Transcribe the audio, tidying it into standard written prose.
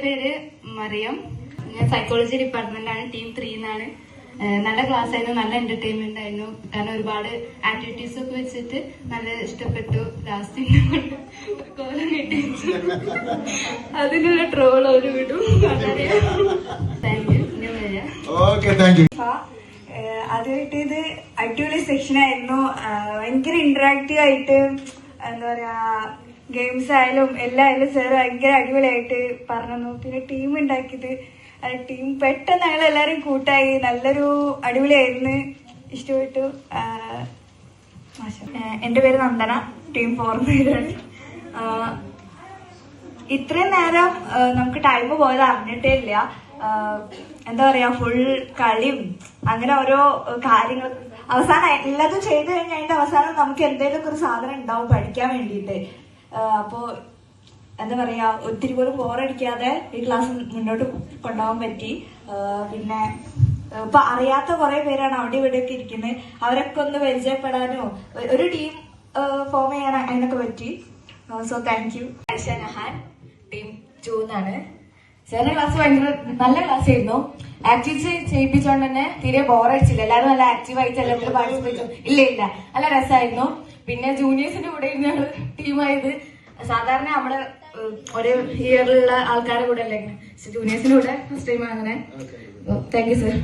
പേര് മറിയം. ഞാൻ psychology ഡിപ്പാർട്ട്മെന്റാണ്. Team 3 എന്നാണ്. നല്ല ക്ലാസ് ആയിരുന്നു, നല്ല എന്റർടൈൻമെന്റ് ആയിരുന്നു. കാരണം ഒരുപാട് ആക്ടിവിറ്റീസ് ഒക്കെ വെച്ചിട്ട് നല്ല ഇഷ്ടപ്പെട്ടു. ലാസ്റ്റ് കോലം കെട്ടി അതിനുള്ള ട്രോൾ ഒരു വിടും. Thank you. ആദ്യമായിട്ട് ഇത് അടിപൊളി സെക്ഷനായിരുന്നു. ഭയങ്കര ഇന്ററാക്റ്റീവ് ആയിട്ട്, എന്താ പറയാ, ഗെയിംസ് ആയാലും എല്ലായാലും സാർ ഭയങ്കര അടിപൊളിയായിട്ട് പറഞ്ഞു. പിന്നെ ടീം ഉണ്ടാക്കിയത്, ടീം പെട്ടെന്ന് ഞങ്ങൾ എല്ലാവരും കൂട്ടായി. നല്ലൊരു അടിപൊളിയായിരുന്നു, ഇഷ്ടപ്പെട്ടു. എന്റെ പേര് നന്ദന, ടീം 4 പേരാണ്. ഇത്രയും നേരം നമുക്ക് ടൈം പോയത് അറിഞ്ഞിട്ടേ ഇല്ല. എന്താ പറയാ, ഫുൾ കളിയും അങ്ങനെ ഓരോ കാര്യങ്ങൾ. അവസാനം എല്ലാതും ചെയ്തു കഴിഞ്ഞാൽ അതിന്റെ അവസാനം നമുക്ക് എന്തെങ്കിലും ഒരു സാധനം ഉണ്ടാവും പഠിക്കാൻ വേണ്ടിയിട്ട്. അപ്പോ എന്താ പറയാ, ഒത്തിരി പോലും ബോറടിക്കാതെ ഈ ക്ലാസ് മുന്നോട്ട് കൊണ്ടുപോകാൻ പറ്റി. പിന്നെ ഇപ്പൊ അറിയാത്ത കുറെ പേരാണ് അവിടെ ഇവിടെ ഒക്കെ ഇരിക്കുന്നത്. അവരൊക്കെ ഒന്ന് പരിചയപ്പെടാനോ ഒരു ടീം ഫോം ചെയ്യാൻ അതിനൊക്കെ പറ്റി. So thank you. Ayisha Nahan, team 2 എന്നാണ്. സാറിന്റെ ക്ലാസ് ഭയങ്കര നല്ല ക്ലാസ് ആയിരുന്നു. ആക്ടിവിറ്റി ചെയ്യിപ്പിച്ചോണ്ട് തന്നെ തീരെ ബോറടിച്ചില്ല. എല്ലാവരും നല്ല ആക്റ്റീവായിട്ട് എല്ലാവരും പാർട്ടിസിപ്പേറ്റ് ഇല്ല നല്ല രസമായിരുന്നു. പിന്നെ ജൂനിയേഴ്സിന്റെ കൂടെ ഞങ്ങൾ ടീമായത്. സാധാരണ നമ്മള് ഒരേ ഇയറിലുള്ള ആൾക്കാരുടെ കൂടെ അല്ലേ, ജൂനിയേഴ്സിന്റെ കൂടെ ഫസ്റ്റ് ടൈം അങ്ങനെ. Thank you sir.